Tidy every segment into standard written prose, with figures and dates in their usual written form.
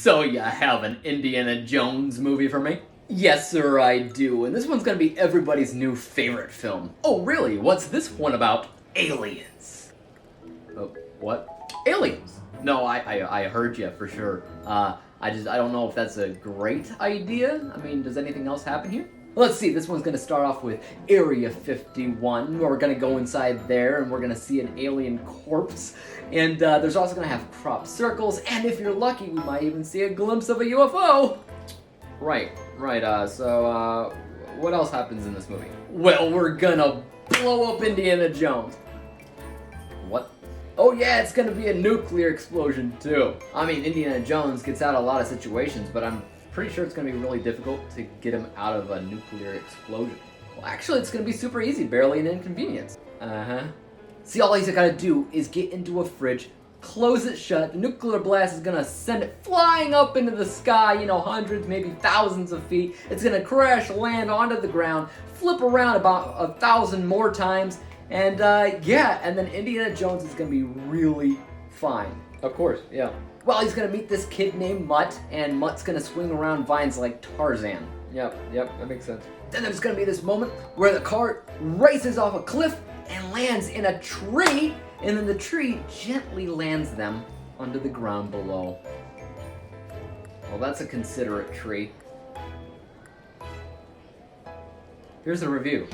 So you have an Indiana Jones movie for me? Yes, sir, I do. And this one's gonna be everybody's new favorite film. Oh, really? What's this one about? Aliens. Oh, what? Aliens. No, I heard you for sure. I don't know if that's a great idea. I mean, does anything else happen here? Let's see, this one's gonna start off with Area 51. We're gonna go inside there and we're gonna see an alien corpse. And there's also gonna have crop circles, and if you're lucky, we might even see a glimpse of a UFO. Right, so what else happens in this movie? Well, we're gonna blow up Indiana Jones. What? Oh yeah, it's gonna be a nuclear explosion too. I mean, Indiana Jones gets out of a lot of situations, but I'm pretty sure it's gonna be really difficult to get him out of a nuclear explosion. Well, actually, it's gonna be super easy, barely an inconvenience. See, all he's gotta do is get into a fridge, close it shut, the nuclear blast is gonna send it flying up into the sky, you know, hundreds, maybe thousands of feet. It's gonna crash, land onto the ground, flip around about 1,000 more times, and yeah, and then Indiana Jones is gonna be really fine. Of course, yeah. Well, he's gonna meet this kid named Mutt, and Mutt's gonna swing around vines like Tarzan. Yep, that makes sense. Then there's gonna be this moment where the car races off a cliff and lands in a tree, and then the tree gently lands them onto the ground below. Well, that's a considerate tree. Here's a review.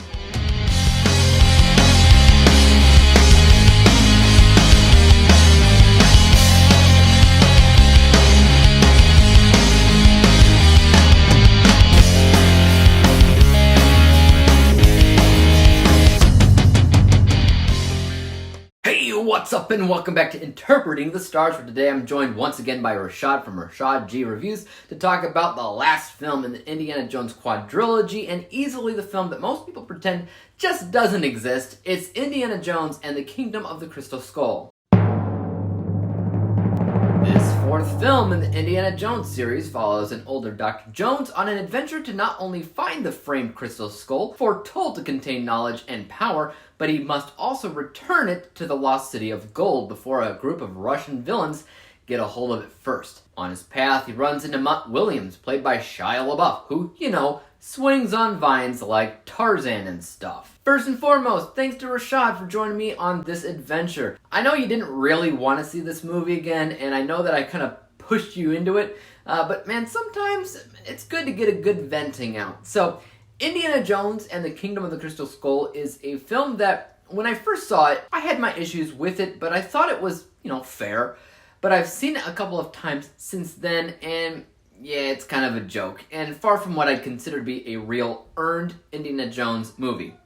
What's up and welcome back to Interpreting the Stars. For today I'm joined once again by Rashad from Rashad G Reviews to talk about the last film in the Indiana Jones quadrilogy, and easily the film that most people pretend just doesn't exist. It's Indiana Jones and the Kingdom of the Crystal Skull. This fourth film in the Indiana Jones series follows an older Dr. Jones on an adventure to not only find the framed crystal skull, foretold to contain knowledge and power, but he must also return it to the lost city of gold before a group of Russian villains get a hold of it first. On his path, he runs into Mutt Williams, played by Shia LaBeouf, who, you know, swings on vines like Tarzan and stuff. First and foremost, thanks to Rashad for joining me on this adventure. I know you didn't really want to see this movie again, and I know that I kind of pushed you into it, but man, sometimes it's good to get a good venting out. So, Indiana Jones and the Kingdom of the Crystal Skull is a film that, when I first saw it, I had my issues with it, but I thought it was, fair. But I've seen it a couple of times since then, and yeah, it's kind of a joke, and far from what I'd consider to be a real earned Indiana Jones movie.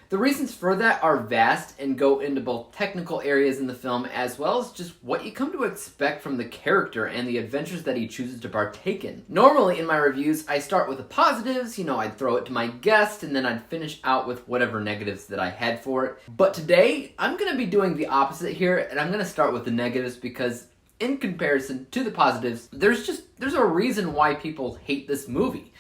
The reasons for that are vast and go into both technical areas in the film as well as just what you come to expect from the character and the adventures that he chooses to partake in. Normally in my reviews, I start with the positives, I'd throw it to my guest, and then I'd finish out with whatever negatives that I had for it. But today, I'm going to be doing the opposite here, and I'm going to start with the negatives because in comparison to the positives, there's a reason why people hate this movie.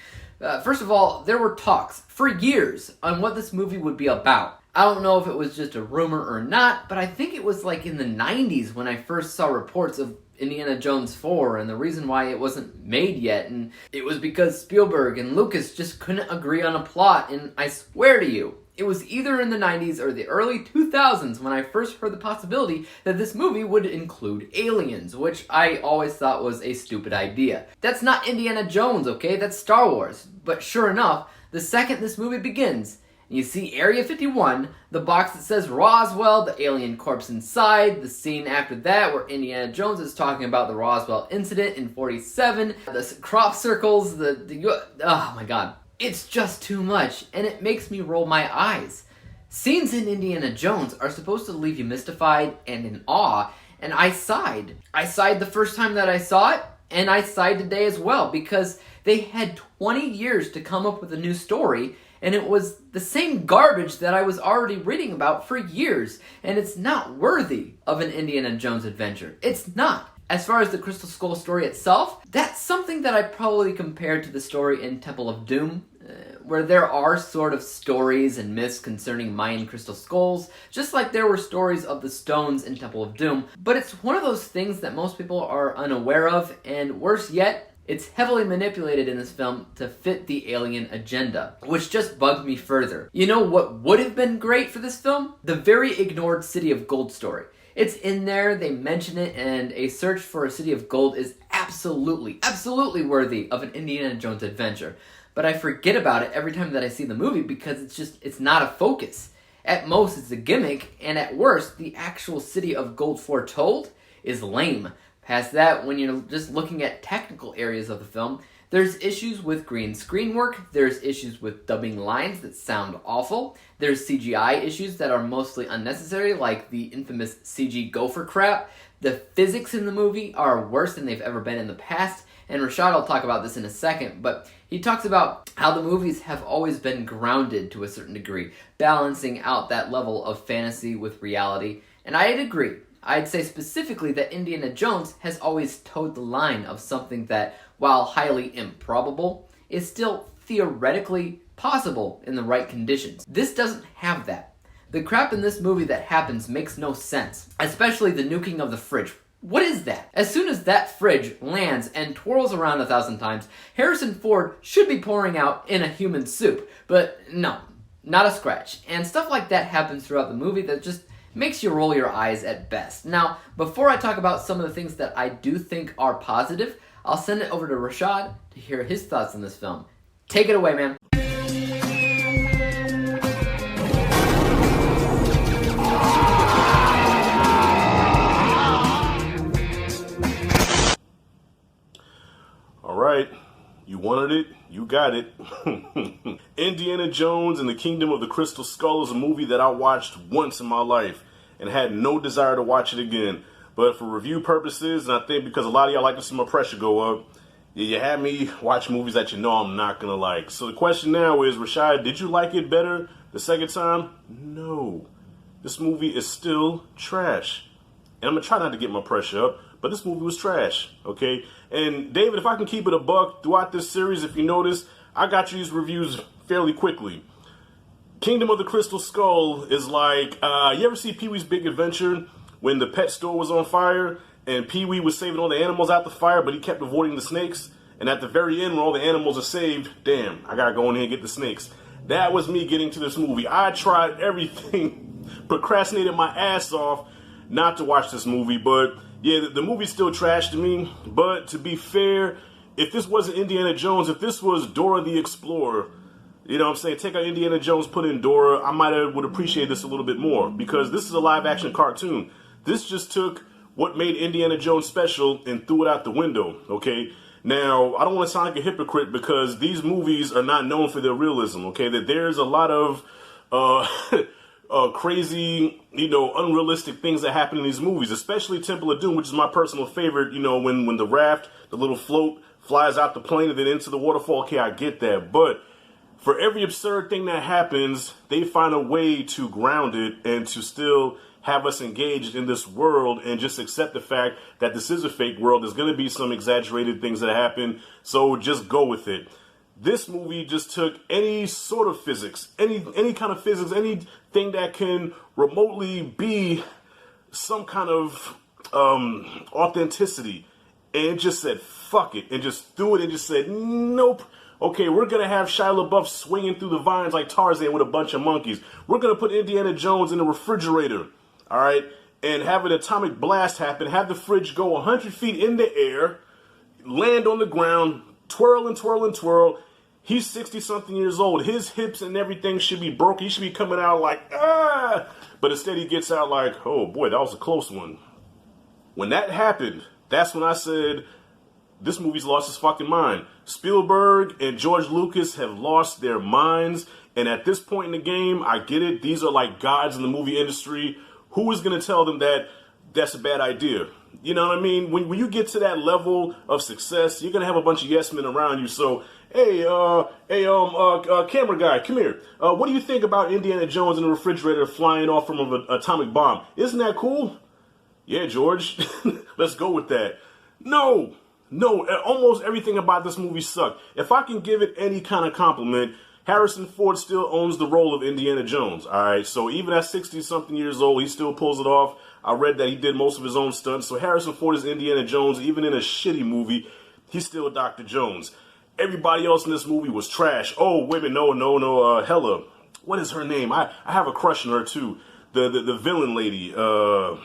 First of all, there were talks for years on what this movie would be about. I don't know if it was just a rumor or not, but I think it was like in the 90s when I first saw reports of Indiana Jones 4 and the reason why it wasn't made yet, and it was because Spielberg and Lucas just couldn't agree on a plot, and I swear to you, it was either in the 90s or the early 2000s when I first heard the possibility that this movie would include aliens, which I always thought was a stupid idea. That's not Indiana Jones, okay? That's Star Wars. But sure enough, the second this movie begins, you see Area 51, the box that says Roswell, the alien corpse inside, the scene after that where Indiana Jones is talking about the Roswell incident in 47, the crop circles, oh my god. It's just too much, and it makes me roll my eyes. Scenes in Indiana Jones are supposed to leave you mystified and in awe, and I sighed. I sighed the first time that I saw it, and I sighed today as well, because they had 20 years to come up with a new story, and it was the same garbage that I was already reading about for years, and it's not worthy of an Indiana Jones adventure. It's not. As far as the Crystal Skull story itself, that's something that I probably compared to the story in Temple of Doom. where there are sort of stories and myths concerning Mayan crystal skulls, just like there were stories of the stones in Temple of Doom, but it's one of those things that most people are unaware of, and worse yet, it's heavily manipulated in this film to fit the alien agenda, which just bugged me further. You know what would have been great for this film? The very ignored City of Gold story. It's in there, they mention it, and a search for a City of Gold is absolutely worthy of an Indiana Jones adventure. But I forget about it every time that I see the movie because it's not a focus. At most, it's a gimmick, and at worst, the actual City of Gold foretold is lame. Past that, when you're just looking at technical areas of the film, there's issues with green screen work, there's issues with dubbing lines that sound awful, there's CGI issues that are mostly unnecessary, like the infamous CG gopher crap. The physics in the movie are worse than they've ever been in the past, and Rashad will talk about this in a second, but he talks about how the movies have always been grounded to a certain degree, balancing out that level of fantasy with reality, and I'd agree. I'd say specifically that Indiana Jones has always towed the line of something that, while highly improbable, is still theoretically possible in the right conditions. This doesn't have that. The crap in this movie that happens makes no sense, especially the nuking of the fridge. What is that? As soon as that fridge lands and twirls around 1,000 times, Harrison Ford should be pouring out in a human soup, but no, not a scratch. And stuff like that happens throughout the movie that just makes you roll your eyes at best. Now, before I talk about some of the things that I do think are positive, I'll send it over to Rashad to hear his thoughts on this film. Take it away, man. All right, you wanted it, you got it. Indiana Jones and the Kingdom of the Crystal Skull is a movie that I watched once in my life and had no desire to watch it again. But for review purposes, and I think because a lot of y'all like to see my pressure go up, you had me watch movies that you know I'm not going to like. So the question now is, Rashad, did you like it better the second time? No. This movie is still trash. And I'm going to try not to get my pressure up, but this movie was trash, okay? And David, if I can keep it a buck throughout this series, if you notice, I got you these reviews fairly quickly. Kingdom of the Crystal Skull is like, you ever see Pee-wee's Big Adventure when the pet store was on fire and Pee-wee was saving all the animals out the fire, but he kept avoiding the snakes? And at the very end, when all the animals are saved, damn, I gotta go in here and get the snakes. That was me getting to this movie. I tried everything, procrastinated my ass off not to watch this movie, but yeah, the movie's still trash to me. But to be fair, if this wasn't Indiana Jones, if this was Dora the Explorer, you know what I'm saying, take out Indiana Jones, put in Dora, I would appreciate this a little bit more, because this is a live action cartoon. This just took what made Indiana Jones special and threw it out the window, okay? Now, I don't want to sound like a hypocrite because these movies are not known for their realism, okay? That there's a lot of crazy, unrealistic things that happen in these movies, especially Temple of Doom, which is my personal favorite, when the raft, the little float, flies out the plane and then into the waterfall. Okay, I get that. But for every absurd thing that happens, they find a way to ground it and to still have us engaged in this world and just accept the fact that this is a fake world. There's going to be some exaggerated things that happen, so just go with it. This movie just took any sort of physics, any kind of physics, anything that can remotely be some kind of authenticity, and just said, fuck it, and just threw it and just said, nope. Okay, we're going to have Shia LaBeouf swinging through the vines like Tarzan with a bunch of monkeys. We're going to put Indiana Jones in the refrigerator, all right, and have an atomic blast happen, have the fridge go 100 feet in the air, land on the ground, twirl and twirl and twirl. He's 60-something years old. His hips and everything should be broken. He should be coming out like, ah! But instead he gets out like, oh boy, that was a close one. When that happened, that's when I said, this movie's lost his fucking mind. Spielberg and George Lucas have lost their minds. And at this point in the game, I get it. These are like gods in the movie industry. Who is going to tell them that that's a bad idea? You know what I mean? When you get to that level of success, you're going to have a bunch of yes men around you. So, hey, camera guy, come here. What do you think about Indiana Jones in the refrigerator flying off from an atomic bomb? Isn't that cool? Yeah, George. Let's go with that. No, almost everything about this movie sucked. If I can give it any kind of compliment, Harrison Ford still owns the role of Indiana Jones. All right, so even at 60-something years old, he still pulls it off. I read that he did most of his own stunts. So Harrison Ford is Indiana Jones. Even in a shitty movie, he's still Dr. Jones. Everybody else in this movie was trash. Oh, women, no. Hella, what is her name? I have a crush on her too. The villain lady. Hela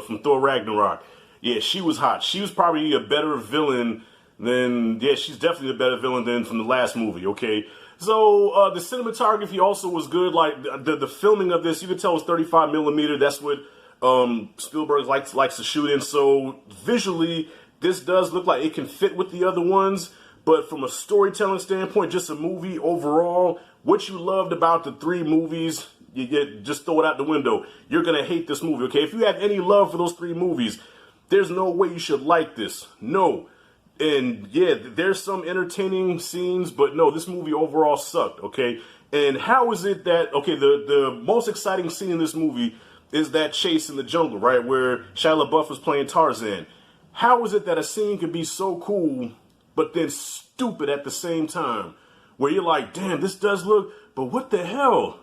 from Thor Ragnarok. Yeah, she was hot. She was probably a better villain than, yeah, she's definitely a better villain than from the last movie, okay? So, the cinematography also was good. Like, the filming of this, you could tell it was 35 millimeter. That's what Spielberg likes to shoot in. So, visually, this does look like it can fit with the other ones. But from a storytelling standpoint, just a movie overall, what you loved about the three movies, you just throw it out the window. You're going to hate this movie, okay? If you have any love for those three movies, there's no way you should like this. No. And yeah, there's some entertaining scenes, but no, this movie overall sucked, okay? And how is it that, okay, the most exciting scene in this movie is that chase in the jungle, right? Where Shia LaBeouf was playing Tarzan. How is it that a scene could be so cool, but then stupid at the same time? Where you're like, damn, this does look, but what the hell?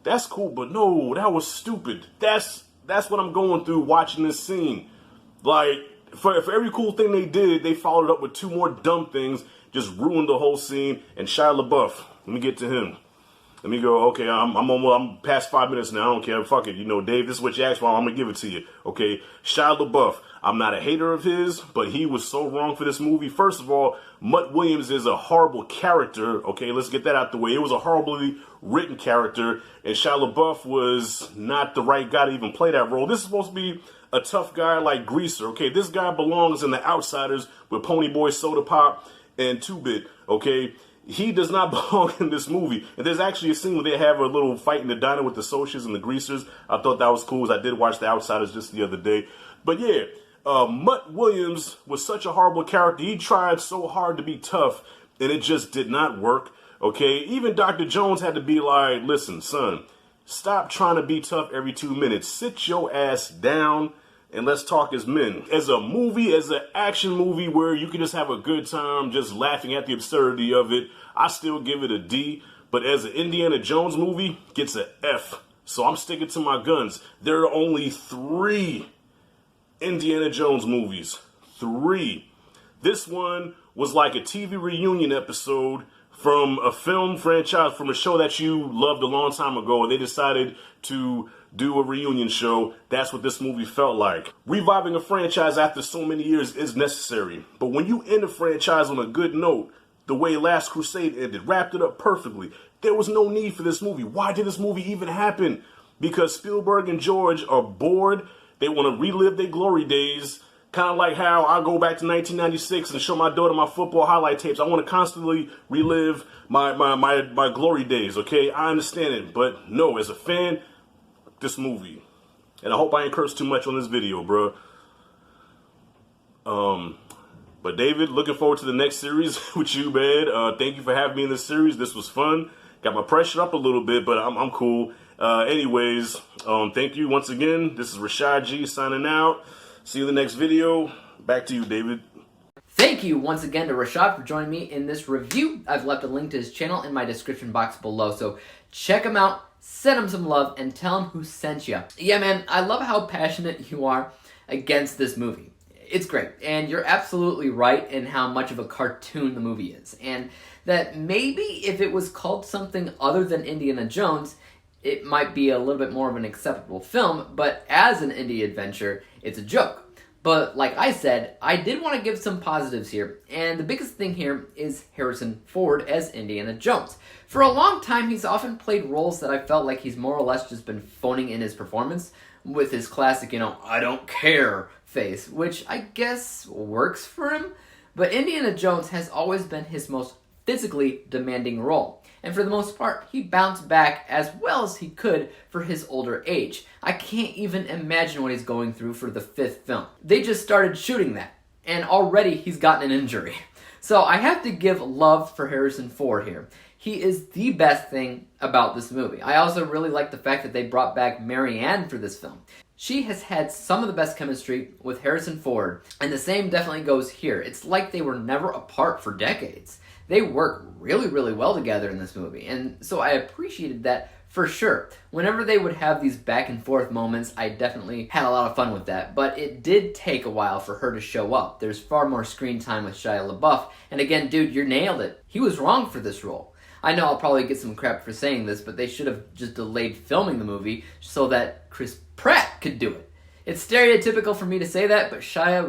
That's cool, but no, that was stupid. That's what I'm going through watching this scene. Like, for every cool thing they did, they followed up with two more dumb things, just ruined the whole scene. And Shia LaBeouf, let me get to him. Let me go, okay, I'm past 5 minutes now, I don't care, fuck it. You know, Dave, this is what you asked for, I'm gonna give it to you. Okay, Shia LaBeouf, I'm not a hater of his, but he was so wrong for this movie. First of all, Mutt Williams is a horrible character, okay, let's get that out the way. It was a horribly written character, and Shia LaBeouf was not the right guy to even play that role. This is supposed to be a tough guy like Greaser, okay? This guy belongs in The Outsiders with Ponyboy, Soda Pop, and 2-Bit, okay? He does not belong in this movie. And there's actually a scene where they have a little fight in the diner with the Socias and the Greasers. I thought that was cool, as I did watch The Outsiders just the other day. But yeah, Mutt Williams was such a horrible character. He tried so hard to be tough, and it just did not work, okay? Even Dr. Jones had to be like, listen, son, stop trying to be tough every 2 minutes. Sit your ass down and let's talk as men. As a movie, as an action movie where you can just have a good time just laughing at the absurdity of it, I still give it a D. But as an Indiana Jones movie, gets an F. So I'm sticking to my guns. There are only 3 Indiana Jones movies. 3. This one was like a TV reunion episode from a film franchise, from a show that you loved a long time ago, and they decided to do a reunion show. That's what this movie felt like. Reviving a franchise after so many years is necessary. But when you end a franchise on a good note, the way Last Crusade ended, wrapped it up perfectly, there was no need for this movie. Why did this movie even happen? Because Spielberg and George are bored. They want to relive their glory days. Kind of like how I go back to 1996 and show my daughter my football highlight tapes. I want to constantly relive my glory days, okay? I understand it, but no, as a fan, this movie. And I hope I ain't cursed too much on this video, bro. But David, looking forward to the next series with you, man. Thank you for having me in this series. This was fun. Got my pressure up a little bit, but I'm cool. Anyways, thank you once again. This is Rashad G signing out. See you in the next video. Back to you, David. Thank you once again to Rashad for joining me in this review. I've left a link to his channel in my description box below, so check him out, send him some love, and tell him who sent you. Yeah, man, I love how passionate you are against this movie. It's great, and you're absolutely right in how much of a cartoon the movie is, and that maybe if it was called something other than Indiana Jones, it might be a little bit more of an acceptable film, but as an indie adventure, it's a joke. But like I said, I did want to give some positives here, and the biggest thing here is Harrison Ford as Indiana Jones. For a long time, he's often played roles that I felt like he's more or less just been phoning in his performance with his classic, I don't care face, which I guess works for him. But Indiana Jones has always been his most physically demanding role. And for the most part, he bounced back as well as he could for his older age. I can't even imagine what he's going through for the 5th film. They just started shooting that, and already he's gotten an injury. So I have to give love for Harrison Ford here. He is the best thing about this movie. I also really like the fact that they brought back Mary Ann for this film. She has had some of the best chemistry with Harrison Ford, and the same definitely goes here. It's like they were never apart for decades. They work really, really well together in this movie, and so I appreciated that for sure. Whenever they would have these back and forth moments, I definitely had a lot of fun with that, but it did take a while for her to show up. There's far more screen time with Shia LaBeouf, and again, dude, you nailed it. He was wrong for this role. I know I'll probably get some crap for saying this, but they should have just delayed filming the movie so that Chris Pratt could do it. It's stereotypical for me to say that, but Shia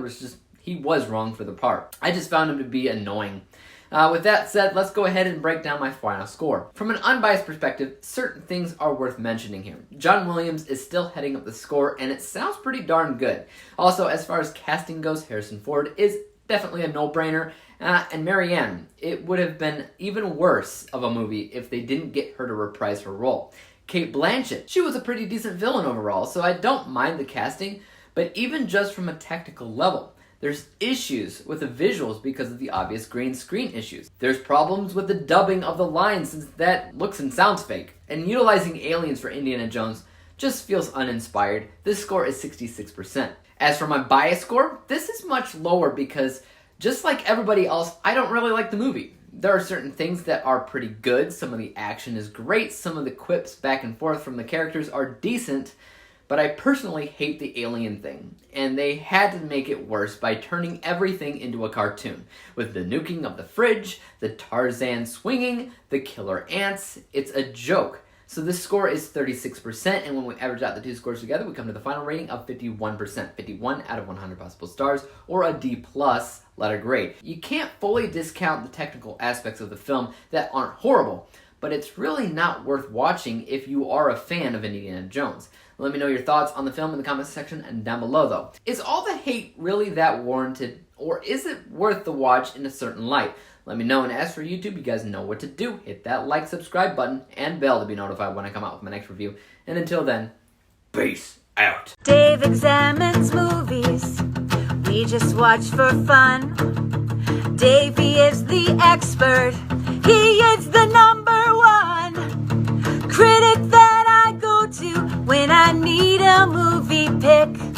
was wrong for the part. I just found him to be annoying. With that said, let's go ahead and break down my final score. From an unbiased perspective, certain things are worth mentioning here. John Williams is still heading up the score, and it sounds pretty darn good. Also, as far as casting goes, Harrison Ford is definitely a no-brainer. And Marianne, it would have been even worse of a movie if they didn't get her to reprise her role. Cate Blanchett, she was a pretty decent villain overall, so I don't mind the casting, but even just from a technical level, there's issues with the visuals because of the obvious green screen issues. There's problems with the dubbing of the lines since that looks and sounds fake. And utilizing aliens for Indiana Jones just feels uninspired. This score is 66%. As for my bias score, this is much lower because just like everybody else, I don't really like the movie. There are certain things that are pretty good. Some of the action is great. Some of the quips back and forth from the characters are decent. But I personally hate the alien thing, and they had to make it worse by turning everything into a cartoon. With the nuking of the fridge, the Tarzan swinging, the killer ants, it's a joke. So this score is 36%, and when we average out the two scores together, we come to the final rating of 51%. 51 out of 100 possible stars, or a D+ letter grade. You can't fully discount the technical aspects of the film that aren't horrible, but it's really not worth watching if you are a fan of Indiana Jones. Let me know your thoughts on the film in the comments section and down below though. Is all the hate really that warranted, or is it worth the watch in a certain light? Let me know, and as for YouTube, you guys know what to do. Hit that like, subscribe button, and bell to be notified when I come out with my next review. And until then, peace out. Dave examines movies, we just watch for fun. Davey is the expert, he is the #1 critic that I go to when I need a movie pick.